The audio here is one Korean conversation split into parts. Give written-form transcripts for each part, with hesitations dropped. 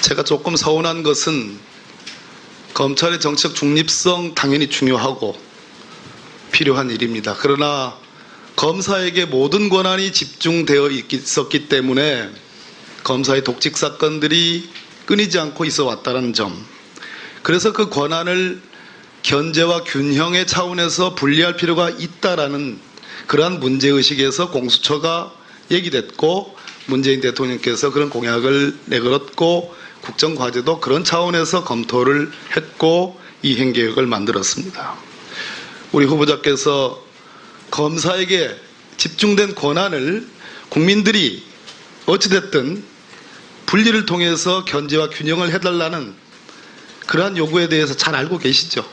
제가 조금 서운한 것은 검찰의 정치적 중립성 당연히 중요하고 필요한 일입니다. 그러나 검사에게 모든 권한이 집중되어 있었기 때문에 검사의 독직 사건들이 끊이지 않고 있어 왔다는 점, 그래서 그 권한을 견제와 균형의 차원에서 분리할 필요가 있다라는 그러한 문제의식에서 공수처가 얘기됐고, 문재인 대통령께서 그런 공약을 내걸었고, 국정과제도 그런 차원에서 검토를 했고 이행계획을 만들었습니다. 우리 후보자께서 검사에게 집중된 권한을 국민들이 어찌됐든 분리를 통해서 견제와 균형을 해달라는 그러한 요구에 대해서 잘 알고 계시죠?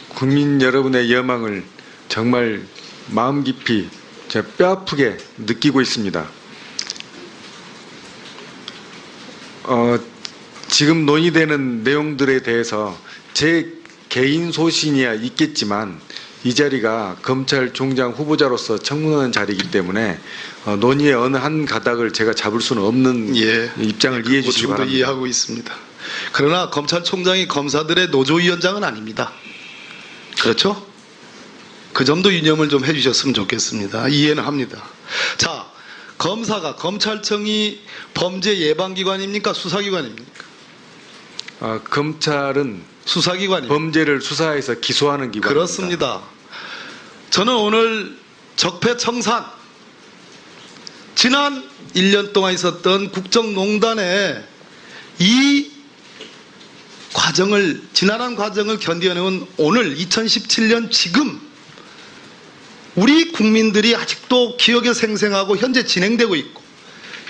국민 여러분의 여망을 정말 마음 깊이 제가 뼈아프게 느끼고 있습니다. 지금 논의되는 내용들에 대해서 제 개인 소신이야 있겠지만 이 자리가 검찰총장 후보자로서 청문하는 자리이기 때문에 논의의 어느 한 가닥을 제가 잡을 수는 없는 입장을 이해해 주시기 바랍니다. 이해하고 있습니다. 그러나 검찰총장이 검사들의 노조위원장은 아닙니다. 그렇죠? 그 점도 유념을 좀 해주셨으면 좋겠습니다. 이해는 합니다. 자, 검사가, 검찰청이 범죄 예방기관입니까? 수사기관입니까? 검찰은 수사기관입니다. 범죄를 수사해서 기소하는 기관입니다. 그렇습니다. 저는 오늘 적폐청산, 지난 1년 동안 있었던 국정농단의 이 과정을, 지난한 과정을 견뎌내온 오늘 2017년 지금 우리 국민들이 아직도 기억에 생생하고 현재 진행되고 있고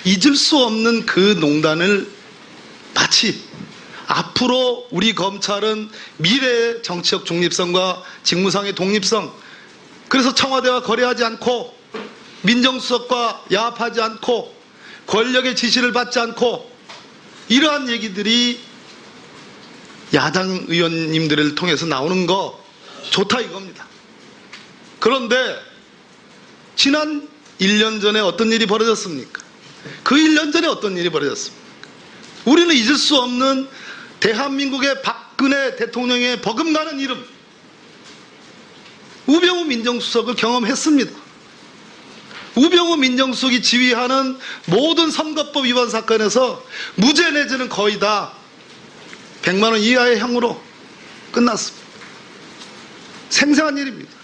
잊을 수 없는 그 농단을 마치 앞으로 우리 검찰은 미래의 정치적 중립성과 직무상의 독립성, 그래서 청와대와 거래하지 않고 민정수석과 야합하지 않고 권력의 지시를 받지 않고, 이러한 얘기들이 야당 의원님들을 통해서 나오는 거 좋다 이겁니다. 그런데 지난 1년 전에 어떤 일이 벌어졌습니까? 그 1년 전에 어떤 일이 벌어졌습니까? 우리는 잊을 수 없는 대한민국의 박근혜 대통령의 버금가는 이름, 우병우 민정수석을 경험했습니다. 우병우 민정수석이 지휘하는 모든 선거법 위반 사건에서 무죄 내지는 거의 다 100만 원 이하의 형으로 끝났습니다. 생생한 일입니다.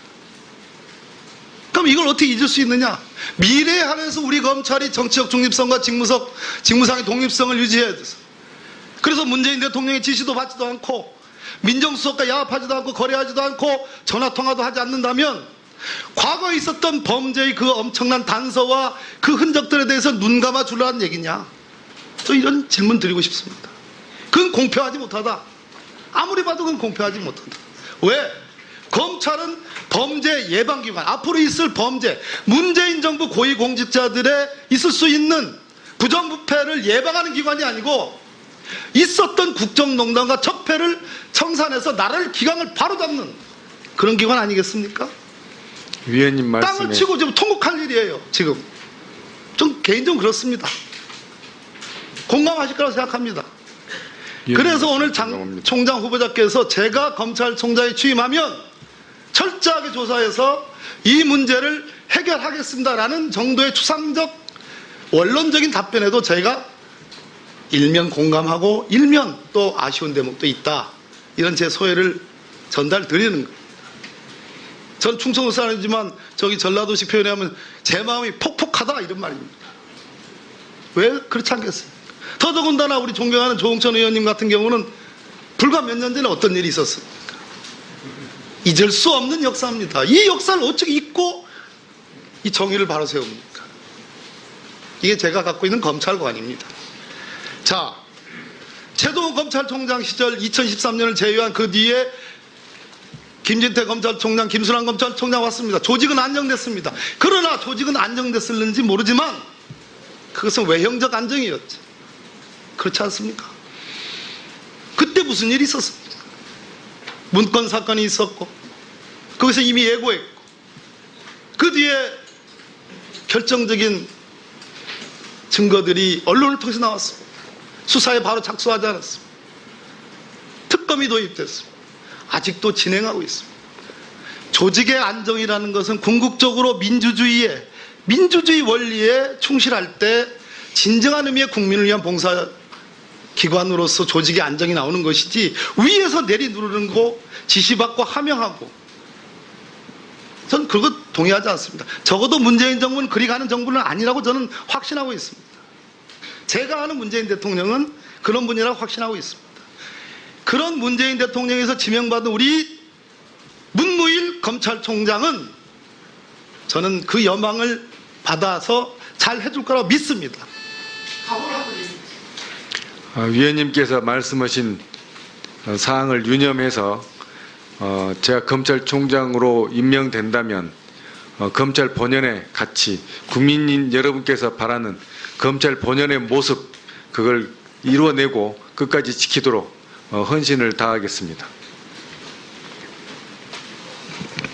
그럼 이걸 어떻게 잊을 수 있느냐? 미래에 한해서 우리 검찰이 정치적 중립성과 직무상의 독립성을 유지해야 돼서, 그래서 문재인 대통령의 지시도 받지도 않고 민정수석과 야합하지도 않고 거래하지도 않고 전화통화도 하지 않는다면 과거에 있었던 범죄의 그 엄청난 단서와 그 흔적들에 대해서 눈 감아 주라는 얘기냐? 저 이런 질문 드리고 싶습니다. 그건 공평하지 못하다. 아무리 봐도 그건 공평하지 못하다. 왜? 검찰은 범죄 예방기관, 앞으로 있을 범죄, 문재인 정부 고위공직자들의 있을 수 있는 부정부패를 예방하는 기관이 아니고 있었던 국정농단과 적폐를 청산해서 나라를 기강을 바로잡는 그런 기관 아니겠습니까? 위원님 말씀에 땅을 치고 지금 통곡할 일이에요. 지금 좀 개인적으로 그렇습니다. 공감하실 거라고 생각합니다. 그래서 오늘 장 총장 후보자께서 제가 검찰총장에 취임하면 철저하게 조사해서 이 문제를 해결하겠습니다라는 정도의 추상적 원론적인 답변에도 저희가 일면 공감하고 일면 또 아쉬운 대목도 있다, 이런 제 소회를 전달 드리는 거예요. 전 충청도 사람이지만 저기 전라도식 표현에 하면 제 마음이 폭폭하다 이런 말입니다. 왜 그렇지 않겠습니까? 더더군다나 우리 존경하는 조홍천 의원님 같은 경우는 불과 몇 년 전에 어떤 일이 있었습니까? 잊을 수 없는 역사입니다. 이 역사를 어떻게 잊고 이 정의를 바로 세웁니까? 이게 제가 갖고 있는 검찰관입니다. 자, 최동호 검찰총장 시절 2013년을 제외한 그 뒤에 김진태 검찰총장, 김순환 검찰총장 왔습니다. 조직은 안정됐습니다. 그러나 조직은 안정됐을는지 모르지만 그것은 외형적 안정이었죠. 그렇지 않습니까? 그때 무슨 일이 있었습니까? 문건 사건이 있었고 거기서 이미 예고했고 그 뒤에 결정적인 증거들이 언론을 통해서 나왔습니다. 수사에 바로 착수하지 않았습니다. 특검이 도입됐습니다. 아직도 진행하고 있습니다. 조직의 안정이라는 것은 궁극적으로 민주주의 원리에 충실할 때 진정한 의미의 국민을 위한 봉사 기관으로서 조직의 안정이 나오는 것이지, 위에서 내리누르는 거 지시받고 하명하고, 전 그거 동의하지 않습니다. 적어도 문재인 정부는 그리 가는 정부는 아니라고 저는 확신하고 있습니다. 제가 아는 문재인 대통령은 그런 분이라고 확신하고 있습니다. 그런 문재인 대통령에서 지명받은 우리 문무일 검찰총장은 저는 그 여망을 받아서 잘 해줄 거라고 믿습니다. 위원님께서 말씀하신 사항을 유념해서 제가 검찰총장으로 임명된다면 검찰 본연의 가치, 국민 여러분께서 바라는 검찰 본연의 모습, 그걸 이루어내고 끝까지 지키도록 헌신을 다하겠습니다.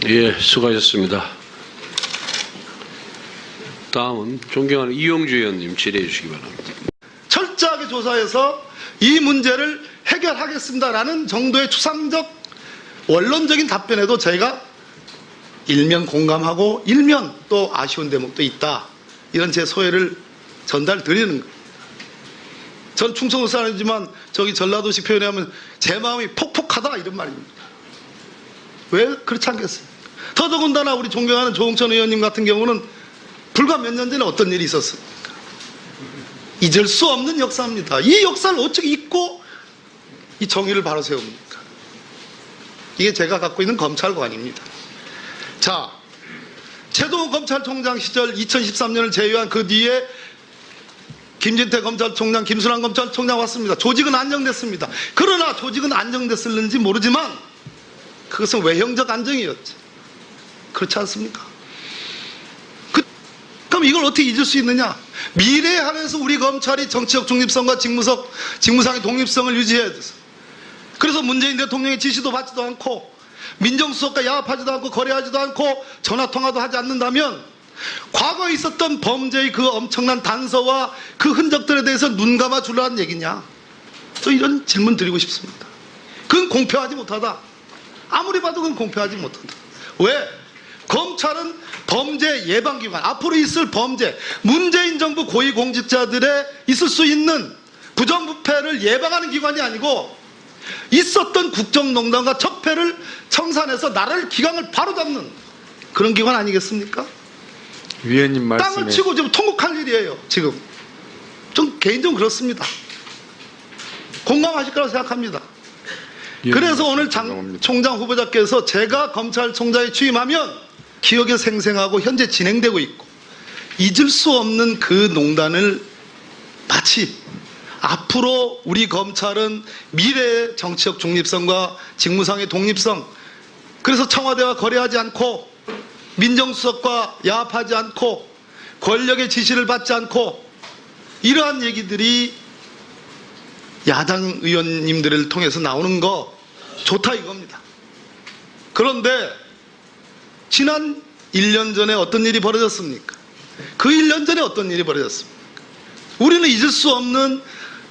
예, 수고하셨습니다. 다음은 존경하는 이용주 의원님 질의해 주시기 바랍니다. 철저하게 조사해서 이 문제를 해결하겠습니다라는 정도의 추상적 원론적인 답변에도 저희가 일면 공감하고 일면 또 아쉬운 대목도 있다, 이런 제 소회를 전달드리는 거예요. 전 충청도 사람이지만 저기 전라도식 표현에 하면 제 마음이 폭폭하다, 이런 말입니다. 왜 그렇지 않겠습니까? 더더군다나 우리 존경하는 조홍천 의원님 같은 경우는 불과 몇 년 전에 어떤 일이 있었습니까? 잊을 수 없는 역사입니다. 이 역사를 어떻게 잊고 이 정의를 바로 세웁니까? 이게 제가 갖고 있는 검찰관입니다. 자, 최동호 검찰총장 시절 2013년을 제외한 그 뒤에 김진태 검찰총장, 김순환 검찰총장 왔습니다. 조직은 안정됐습니다. 그러나 조직은 안정됐을는지 모르지만 그것은 외형적 안정이었죠. 그렇지 않습니까? 그럼 이걸 어떻게 잊을 수 있느냐? 미래에 한해서 우리 검찰이 정치적 중립성과 직무상의 독립성을 유지해야 돼서, 그래서 문재인 대통령의 지시도 받지도 않고 민정수석과 야합하지도 않고 거래하지도 않고 전화통화도 하지 않는다면 과거에 있었던 범죄의 그 엄청난 단서와 그 흔적들에 대해서 눈 감아 주라는 얘기냐? 저 이런 질문 드리고 싶습니다. 그건 공평하지 못하다. 아무리 봐도 그건 공평하지 못하다. 왜? 검찰은 범죄 예방기관, 앞으로 있을 범죄, 문재인 정부 고위공직자들의 있을 수 있는 부정부패를 예방하는 기관이 아니고 있었던 국정농단과 적폐를 청산해서 나라를 기강을 바로잡는 그런 기관 아니겠습니까? 위원님 말씀에 땅을 치고 지금 통곡할 일이에요. 지금 좀 개인적으로 그렇습니다. 공감하실 거라고 생각합니다. 그래서 오늘 장 총장 후보자께서 제가 검찰총장에 취임하면 기억에 생생하고 현재 진행되고 있고 잊을 수 없는 그 농단을 마치 앞으로 우리 검찰은 미래의 정치적 중립성과 직무상의 독립성, 그래서 청와대와 거래하지 않고 민정수석과 야합하지 않고 권력의 지시를 받지 않고, 이러한 얘기들이 야당 의원님들을 통해서 나오는 거 좋다 이겁니다. 그런데 지난 1년 전에 어떤 일이 벌어졌습니까? 그 1년 전에 어떤 일이 벌어졌습니까? 우리는 잊을 수 없는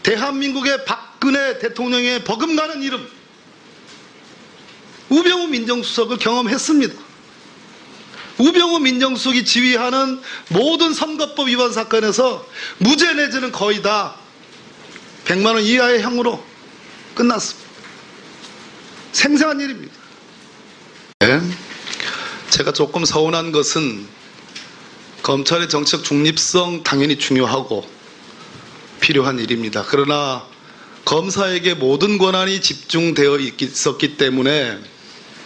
대한민국의 박근혜 대통령의 버금가는 이름, 우병우 민정수석을 경험했습니다. 우병우 민정수석이 지휘하는 모든 선거법 위반 사건에서 무죄 내지는 거의 다 100만 원 이하의 형으로 끝났습니다. 생생한 일입니다. 네. 제가 조금 서운한 것은 검찰의 정치적 중립성 당연히 중요하고 필요한 일입니다. 그러나 검사에게 모든 권한이 집중되어 있었기 때문에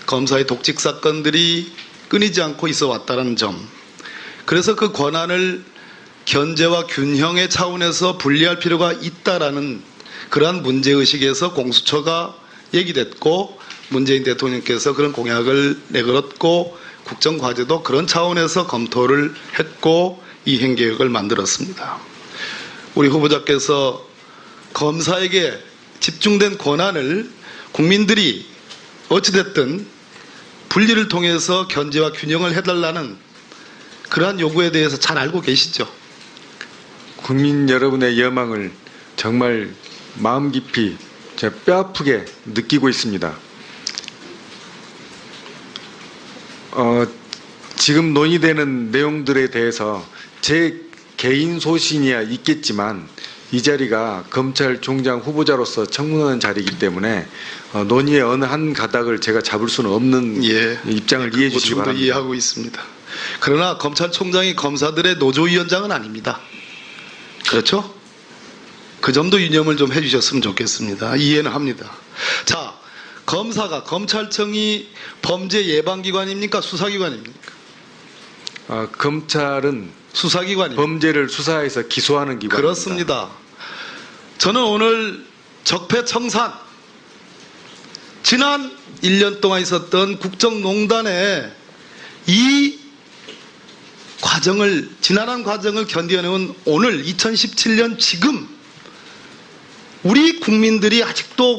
검사의 독직 사건들이 끊이지 않고 있어 왔다는 점, 그래서 그 권한을 견제와 균형의 차원에서 분리할 필요가 있다라는 그러한 문제의식에서 공수처가 얘기됐고 문재인 대통령께서 그런 공약을 내걸었고 국정과제도 그런 차원에서 검토를 했고 이행계획을 만들었습니다. 우리 후보자께서 검사에게 집중된 권한을 국민들이 어찌됐든 분리를 통해서 견제와 균형을 해달라는 그러한 요구에 대해서 잘 알고 계시죠? 국민 여러분의 여망을 정말 마음 깊이 제가 뼈아프게 느끼고 있습니다. 지금 논의되는 내용들에 대해서 제 개인 소신이야 있겠지만 이 자리가 검찰총장 후보자로서 청문하는 자리이기 때문에 논의의 어느 한 가닥을 제가 잡을 수는 없는 입장을 이해해 주시기 충분히 바랍니다. 이해하고 있습니다. 그러나 검찰총장이 검사들의 노조위원장은 아닙니다. 그렇죠? 그 점도 유념을 좀 해주셨으면 좋겠습니다. 이해는 합니다. 자, 검찰청이 범죄 예방기관입니까? 수사기관입니까? 검찰은 수사기관입니다. 범죄를 수사해서 기소하는 기관입니다. 그렇습니다. 저는 오늘 적폐청산, 지난 1년 동안 있었던 국정농단의 이 과정을, 지난한 과정을 견뎌내온 오늘 2017년 지금 우리 국민들이 아직도